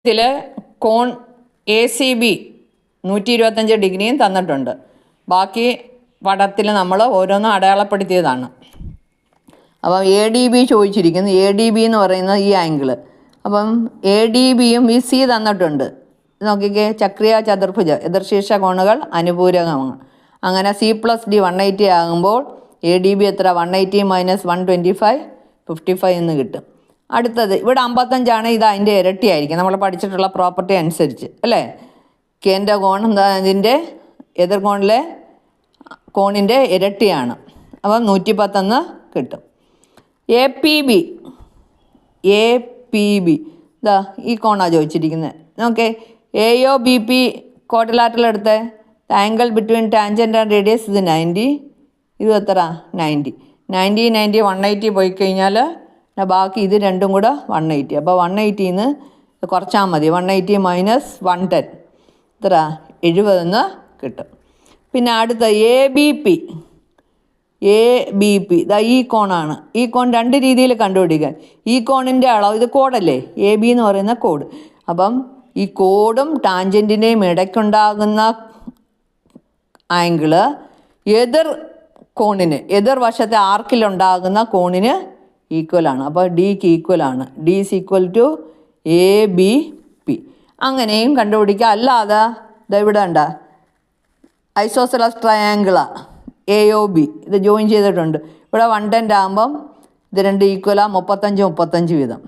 ഇതിൽ കോൺ ACB 125 ഡിഗ്രിയും തന്നിട്ടുണ്ട്. ബാക്കി പടത്തിൽ നമ്മൾ ഓരോന്നും അടയാളപ്പെടുത്തിയതാണ്. അപ്പം ADB ചോദിച്ചിരിക്കുന്നു. ADB എന്ന് പറയുന്നത് ഈ ആംഗിള്. അപ്പം ADBയും VC തന്നിട്ടുണ്ട്. നോക്കിക്കേ, ചക്രീയ ചതുർഭുജ എതിർശീർഷ കോണുകൾ അനുപൂരകമാണ്. അങ്ങനെ C+D 180 ആകുമ്പോൾ ADB എത്ര? 180 - 125 55 എന്ന് കിട്ടും. അടുത്തത് ഇവിടെ 55 ഇത് അതിൻ്റെ ഇരട്ടിയായിരിക്കും, നമ്മൾ പഠിച്ചിട്ടുള്ള പ്രോപ്പർട്ടി അനുസരിച്ച് അല്ലേ. കേൻ്റെ കോൺ എന്താ? ഇതിൻ്റെ എതിർകോണിലെ കോണിൻ്റെ ഇരട്ടിയാണ്. അപ്പം 110 കിട്ടും. APB ഇതാ ഈ കോണാണ് ചോദിച്ചിരിക്കുന്നത്. ഓക്കെ, AOBP ക്വാഡ്രിലാറ്ററൽ എടുത്ത് angle between tangent and radius ഇത് 90. ഇത് എത്ര? 90. 180 പോയി കഴിഞ്ഞാൽ ബാക്കി ഇത് രണ്ടും കൂടെ 180. അപ്പോൾ 180 കുറച്ചാൽ മതി. 180 - 110 എത്ര? 70 കിട്ടും. പിന്നെ അടുത്ത ABP ഇതാ ഈ കോണാണ്. ഈ കോൺ രണ്ട് രീതിയിൽ കണ്ടുപിടിക്കാൻ. ഈ കോണിൻ്റെ അളവ്, ഇത് കോഡല്ലേ, AB എന്ന് പറയുന്ന കോഡ്. അപ്പം ഈ കോഡും ടാൻജൻറ്റിൻ്റെയും ഇടയ്ക്കുണ്ടാകുന്ന ആംഗിള് എതിർ വശത്തെ ആർക്കിലുണ്ടാകുന്ന കോണിന് ഈക്വലാണ്. അപ്പോൾ ഡിക്ക് ഈക്വലാണ്. D = ABP. അങ്ങനെയും കണ്ടുപിടിക്കുക. അല്ലാതെ ഇവിടെ ഉണ്ട് ഐസോസെലസ് ട്രയാങ്കിളാണ് AOB. ഇത് ജോയിൻ ചെയ്തിട്ടുണ്ട്. ഇവിടെ 110 ആകുമ്പം ഇത് രണ്ട് ഈക്വലാണ്. 35 വീതം.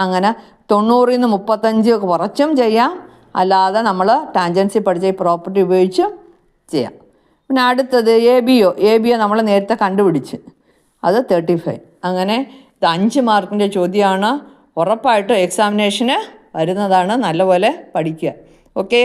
അങ്ങനെ 90 - 35 കുറച്ചും ചെയ്യാം, അല്ലാതെ നമ്മൾ ടാൻജൻസി പഠിച്ച ഈ പ്രോപ്പർട്ടി ഉപയോഗിച്ചും ചെയ്യാം. പിന്നെ അടുത്തത് ABO നമ്മൾ നേരത്തെ കണ്ടുപിടിച്ച്, അത് 35. അങ്ങനെ ഇത് 5 മാർക്കിൻ്റെ ചോദ്യമാണ്. ഉറപ്പായിട്ടും എക്സാമിനേഷന് വരുന്നതാണ്. നല്ലപോലെ പഠിക്കുക. ഓക്കെ.